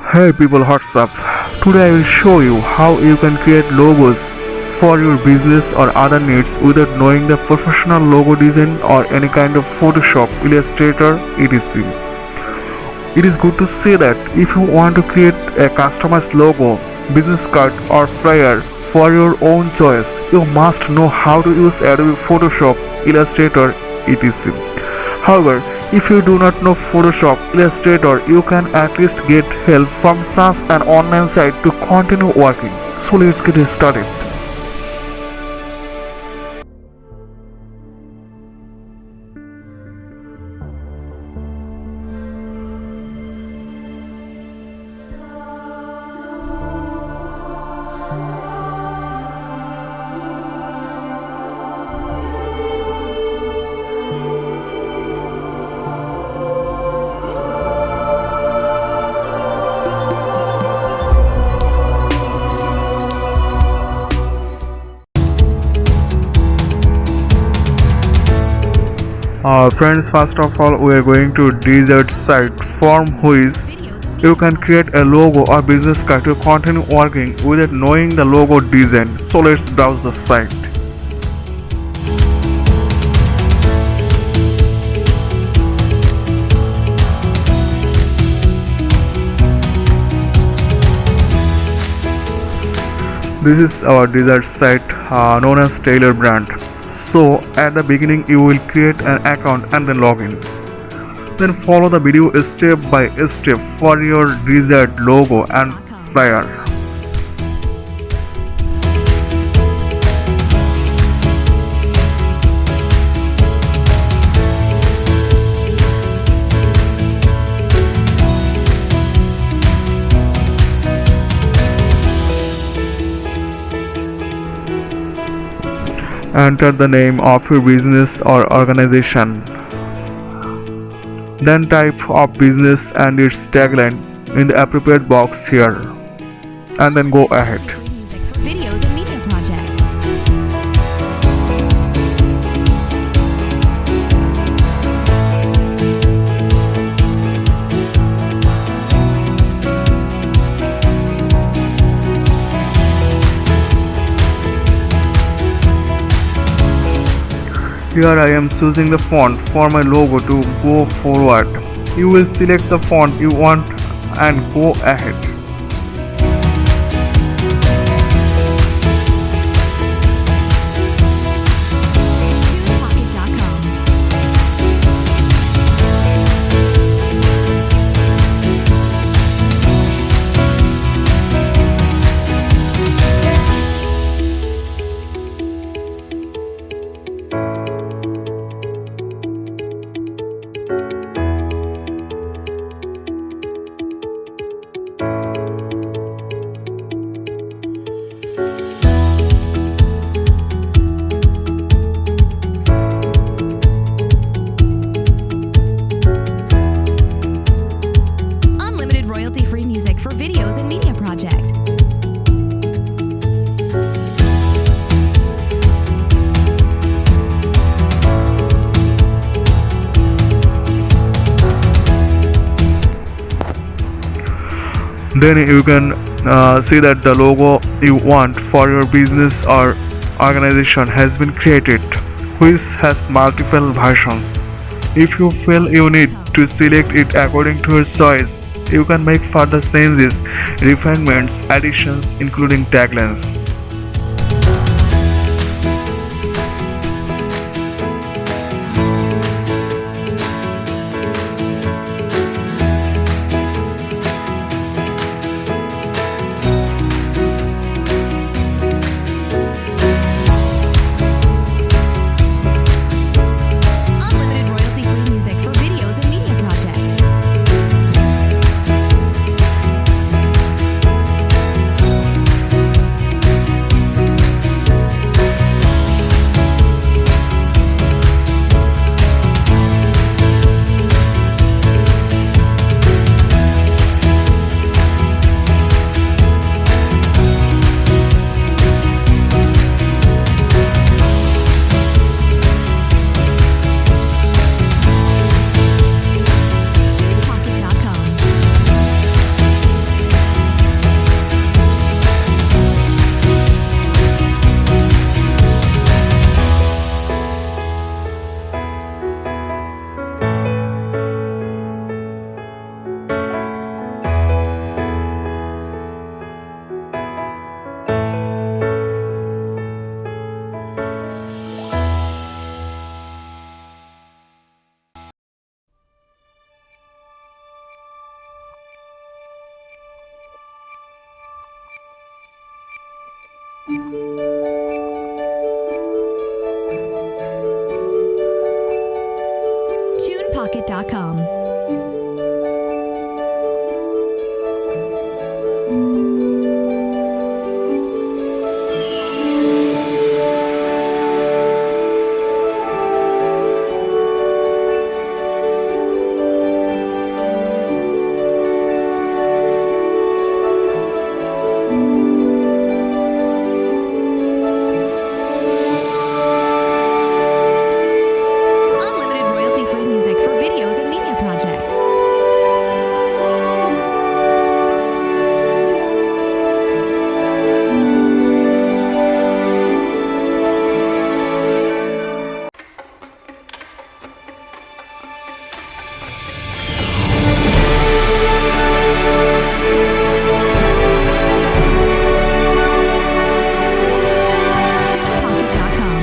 Hey people, what's up? Today I will show you how you can create logos for your business or other needs without knowing the professional logo design or any kind of Photoshop, Illustrator, etc. It is good to say that if you want to create a customized logo, business card or flyer for your own choice, you must know how to use Adobe Photoshop, Illustrator, etc. However, if you do not know Photoshop, Illustrator, you can at least get help from such an online site to continue working. So let's get started. Friends, first of all, we are going to desert site from which you can create a logo or business card to continue working without knowing the logo design. So let's browse the site. This is our desert site known as Taylor brand. So at the beginning you will create an account and then login. Then follow the video step by step for your desired logo and flyer. Enter the name of your business or organization. Then type of business and its tagline in the appropriate box here. And then go ahead. Music for videos and media projects. Here I am choosing the font for my logo to go forward. You will select the font you want and go ahead. TunePocket.com. Unlimited royalty-free music for videos and media projects. Then you can see that the logo you want for your business or organization has been created, which has multiple versions. If you feel you need to select it according to your choice, you can make further changes, refinements, additions, including taglines. Unlimited royalty-free music for videos and media projects. TunePocket.com. Unlimited royalty-free music for videos and media projects. TunePocket.com.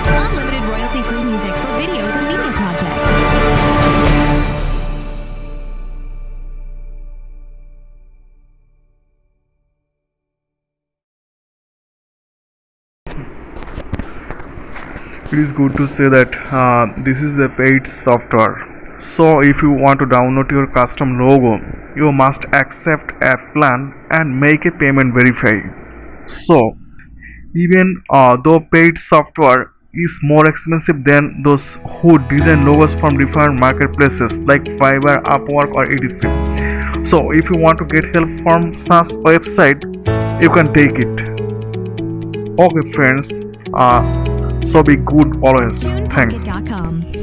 Unlimited royalty-free music for videos and media projects. It is good to say that this is a paid software. So if you want to download your custom logo, you must accept a plan and make a payment verify. So even though paid software is more expensive than those who design logos from different marketplaces like Fiverr, Upwork or etc. So if you want to get help from such website, you can take it. Okay friends, so be good always. Thanks. TunePocket.com.